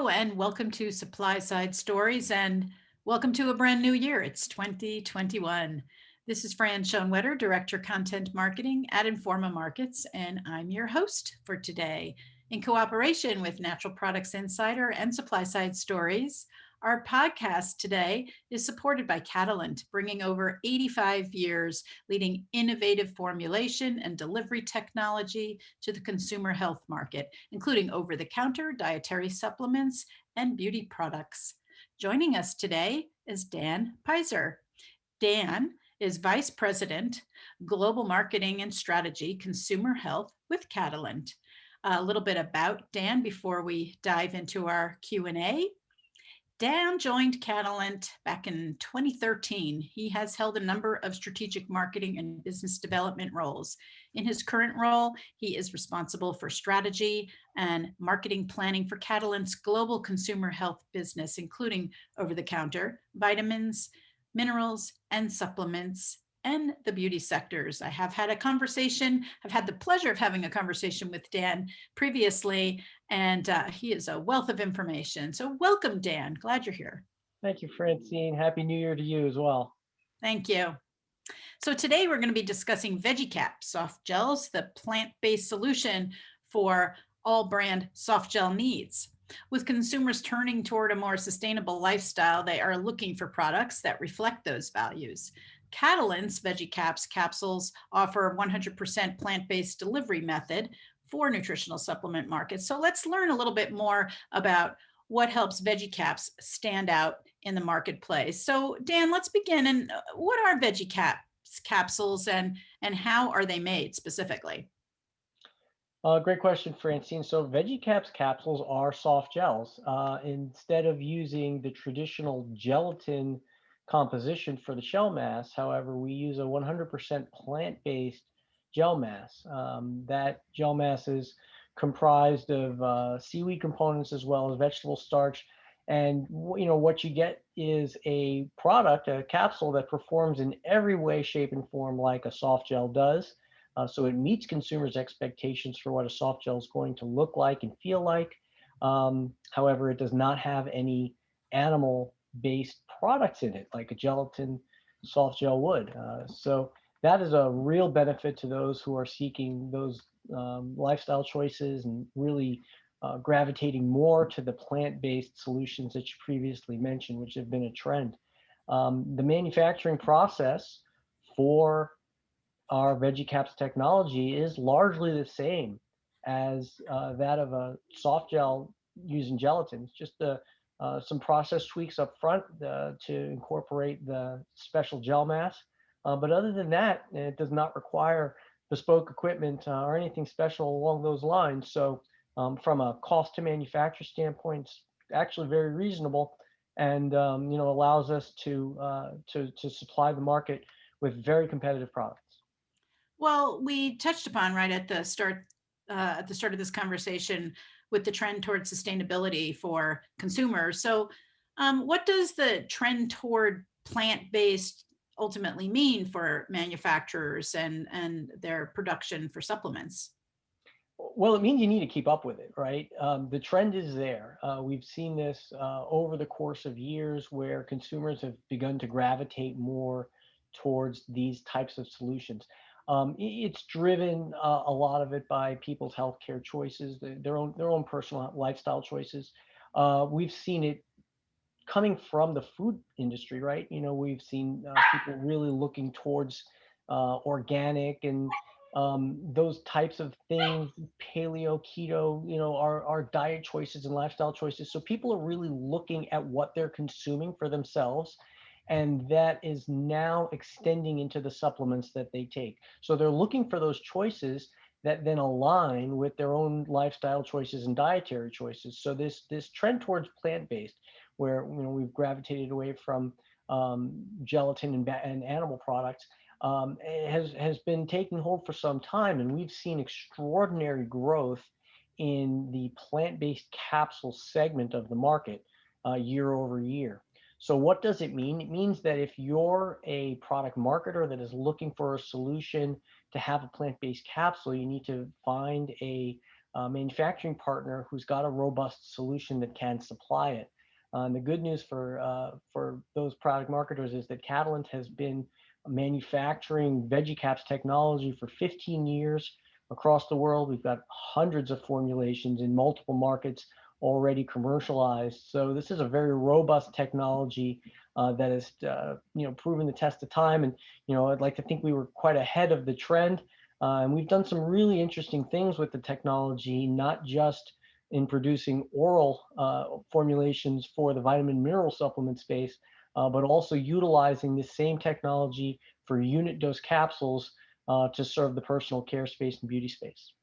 Hello and welcome to SupplySide Stories and welcome to a brand new year. It's 2021. This is Fran Schoenwetter, Director Content Marketing at Informa Markets, and I'm your host for today. In cooperation with Natural Products Insider and SupplySide Stories, our podcast today is supported by Catalent, bringing over 85 years leading innovative formulation and delivery technology to the consumer health market, including over-the-counter dietary supplements and beauty products. Joining us today is Dan Peizer. Dan is Vice President, Global Marketing and Strategy, Consumer Health with Catalent. A little bit about Dan before we dive into our Q&A. Dan joined Catalent back in 2013. He has held a number of strategic marketing and business development roles. In his current role, he is responsible for strategy and marketing planning for Catalent's global consumer health business, including over-the-counter, vitamins, minerals, and supplements, and the beauty sectors. I've had the pleasure of having a conversation with Dan previously, and he is a wealth of information. So welcome, Dan. Glad you're here. Thank you, Francine. Happy New Year to you as well. Thank you. So today we're going to be discussing Vegicaps soft gels, the plant-based solution for all brand soft gel needs. With consumers turning toward a more sustainable lifestyle, they are looking for products that reflect those values. Catalent's Vegicaps capsules offer a 100% plant-based delivery method for nutritional supplement markets. So let's learn a little bit more about what helps Vegicaps stand out in the marketplace. So Dan, let's begin. And what are Vegicaps capsules and how are they made specifically? Great question, Francine. So Vegicaps capsules are soft gels. Instead of using the traditional gelatin composition for the shell mass, however, we use a 100% plant-based gel mass. That gel mass is comprised of seaweed components as well as vegetable starch. And what you get is a product, a capsule that performs in every way, shape, and form like a soft gel does. So it meets consumers' expectations for what a soft gel is going to look like and feel like. However, it does not have any animal-based products in it, like a gelatin soft gel would. So that is a real benefit to those who are seeking those lifestyle choices and really gravitating more to the plant-based solutions that you previously mentioned, which have been a trend. The manufacturing process for our Vegicaps technology is largely the same as that of a soft gel using gelatin. It's just some process tweaks up front to incorporate the special gel mass. But other than that, it does not require bespoke equipment or anything special along those lines. So from a cost to manufacture standpoint, it's actually very reasonable and allows us to supply the market with very competitive products. Well, we touched upon right at the start of this conversation with the trend towards sustainability for consumers. So what does the trend toward plant-based ultimately mean for manufacturers and their production for supplements? Well, it means you need to keep up with it, right? The trend is there. We've seen this over the course of years where consumers have begun to gravitate more towards these types of solutions. It's driven a lot of it by people's healthcare choices, their own personal lifestyle choices. We've seen it coming from the food industry, right? We've seen people really looking towards organic and those types of things, paleo, keto, our diet choices and lifestyle choices. So people are really looking at what they're consuming for themselves. And that is now extending into the supplements that they take. So they're looking for those choices that then align with their own lifestyle choices and dietary choices. So this trend towards plant-based, where we've gravitated away from gelatin and animal products, has been taking hold for some time, and we've seen extraordinary growth in the plant-based capsule segment of the market year over year. So what does it mean? It means that if you're a product marketer that is looking for a solution to have a plant-based capsule, you need to find a manufacturing partner who's got a robust solution that can supply it. And the good news for those product marketers is that Catalent has been manufacturing Vegicaps technology for 15 years across the world. We've got hundreds of formulations in multiple markets already commercialized. So this is a very robust technology that has proven the test of time. And I'd like to think we were quite ahead of the trend. And we've done some really interesting things with the technology, not just in producing oral formulations for the vitamin mineral supplement space, but also utilizing the same technology for unit dose capsules to serve the personal care space and beauty space.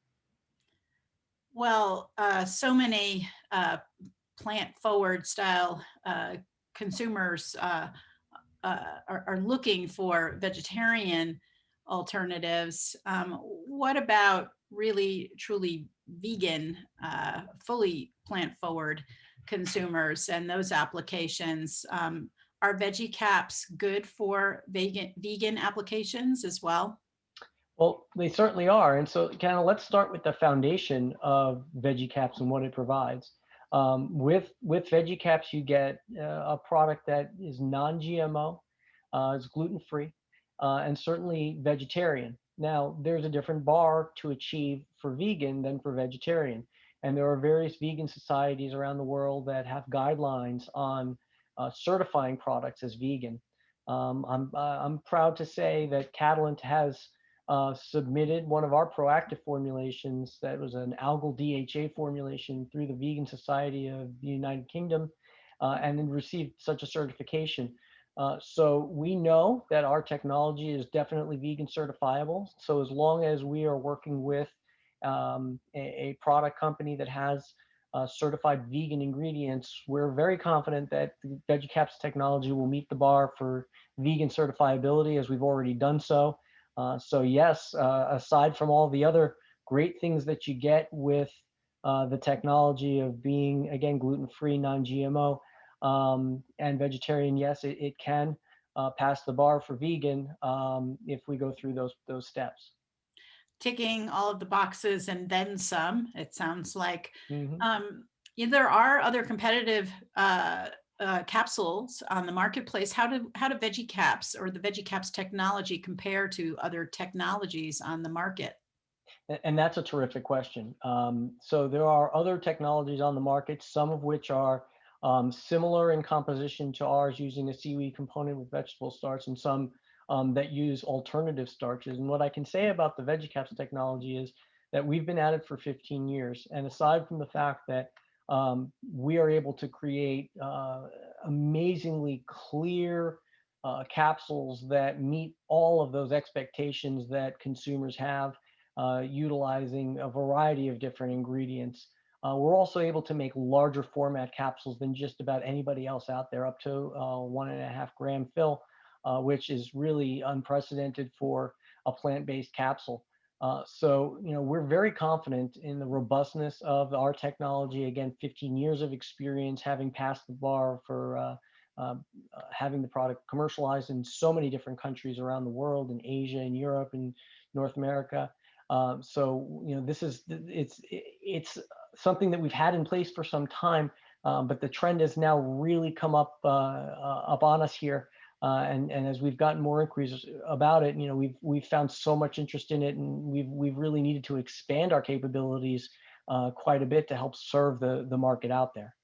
Well, so many plant forward style consumers are looking for vegetarian alternatives. What about really truly vegan, fully plant forward consumers and those applications? Are veggie caps good for vegan applications as well? Well, they certainly are. And so, kind of, let's start with the foundation of Vegicaps and what it provides. With Vegicaps, you get a product that is non-GMO, it's gluten-free, and certainly vegetarian. Now, there's a different bar to achieve for vegan than for vegetarian, and there are various vegan societies around the world that have guidelines on certifying products as vegan. I'm proud to say that Catalent has submitted one of our proactive formulations that was an algal DHA formulation through the Vegan Society of the United Kingdom and then received such a certification. So we know that our technology is definitely vegan certifiable. So as long as we are working with a product company that has certified vegan ingredients, we're very confident that the VeggieCaps technology will meet the bar for vegan certifiability, as we've already done so. So yes, aside from all the other great things that you get with the technology of being, again, gluten-free, non-GMO, and vegetarian, yes, it can pass the bar for vegan if we go through those steps. Ticking all of the boxes and then some, it sounds like. Hmm. There are other competitive capsules on the marketplace. How do Vegicaps or the Vegicaps technology compare to other technologies on the market? And that's a terrific question. So there are other technologies on the market, some of which are similar in composition to ours, using a seaweed component with vegetable starch, and some that use alternative starches. And what I can say about the VeggieCaps technology is that we've been at it for 15 years. And aside from the fact that we are able to create amazingly clear capsules that meet all of those expectations that consumers have, utilizing a variety of different ingredients. We're also able to make larger format capsules than just about anybody else out there, up to 1.5 gram fill, which is really unprecedented for a plant-based capsule. So, we're very confident in the robustness of our technology. Again, 15 years of experience, having passed the bar for having the product commercialized in so many different countries around the world, in Asia and Europe and North America. So it's something that we've had in place for some time, but the trend has now really come up on us here. And as we've gotten more inquiries about it, we've found so much interest in it, and we've really needed to expand our capabilities quite a bit to help serve the market out there.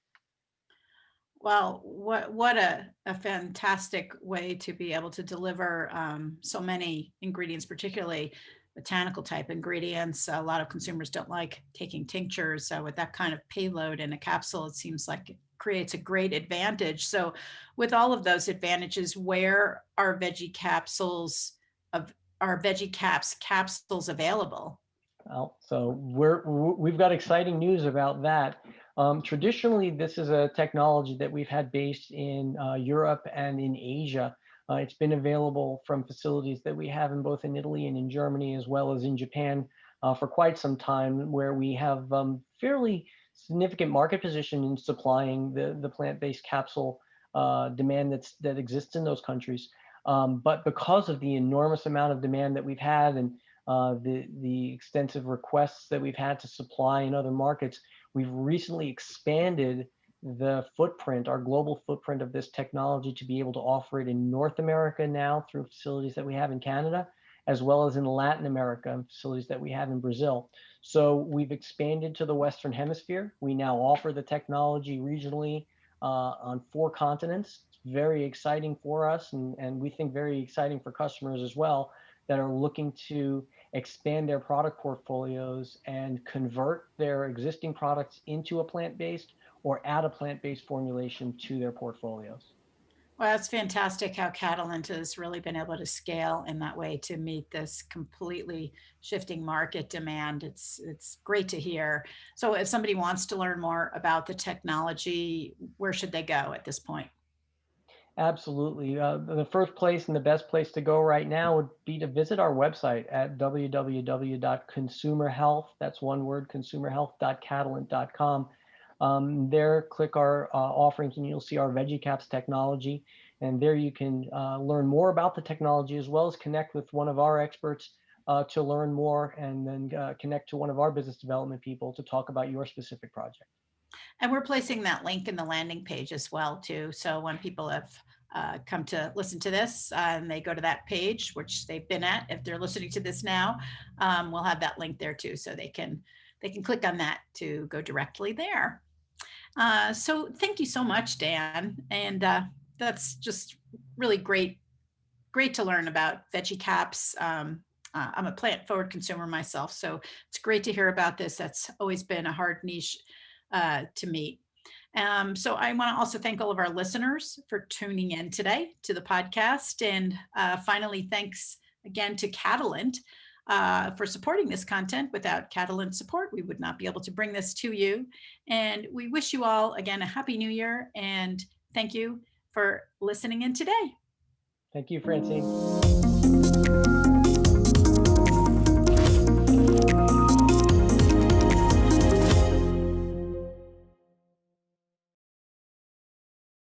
Well, what a fantastic way to be able to deliver so many ingredients, particularly botanical type ingredients. A lot of consumers don't like taking tinctures. So with that kind of payload in a capsule, it seems like it creates a great advantage. So with all of those advantages, where are veggie capsules of are veggie caps capsules available? Well, so we've got exciting news about that. Traditionally, this is a technology that we've had based in Europe and in Asia. It's been available from facilities that we have in both in Italy and in Germany, as well as in Japan, for quite some time, where we have fairly significant market position in supplying the plant-based capsule demand that exists in those countries. But because of the enormous amount of demand that we've had, and the extensive requests that we've had to supply in other markets, we've recently expanded the footprint, our global footprint of this technology to be able to offer it in North America now through facilities that we have in Canada, as well as in Latin America and facilities that we have in Brazil. So we've expanded to the Western Hemisphere. We now offer the technology regionally on 4 continents. It's very exciting for us, and we think very exciting for customers as well that are looking to expand their product portfolios and convert their existing products into a plant-based or add a plant-based formulation to their portfolios. Well, it's fantastic how Catalent has really been able to scale in that way to meet this completely shifting market demand. It's great to hear. So if somebody wants to learn more about the technology, where should they go at this point? Absolutely. The first place and the best place to go right now would be to visit our website at www.consumerhealth. That's one word, consumerhealth.catalent.com. There, click our offerings, and you'll see our Vegicaps technology. And there you can learn more about the technology as well as connect with one of our experts to learn more, and then connect to one of our business development people to talk about your specific project. And we're placing that link in the landing page as well too. So when people have come to listen to this and they go to that page, which they've been at, if they're listening to this now, we'll have that link there too, so they can click on that to go directly there. So thank you so much, Dan, and that's just really great to learn about Vegicaps. I'm a plant forward consumer myself, so it's great to hear about this. That's always been a hard niche to meet. So I want to also thank all of our listeners for tuning in today to the podcast. And finally, thanks again to Catalent for supporting this content. Without Catalent support, we would not be able to bring this to you. And we wish you all, again, a happy new year. And thank you for listening in today. Thank you, Francine.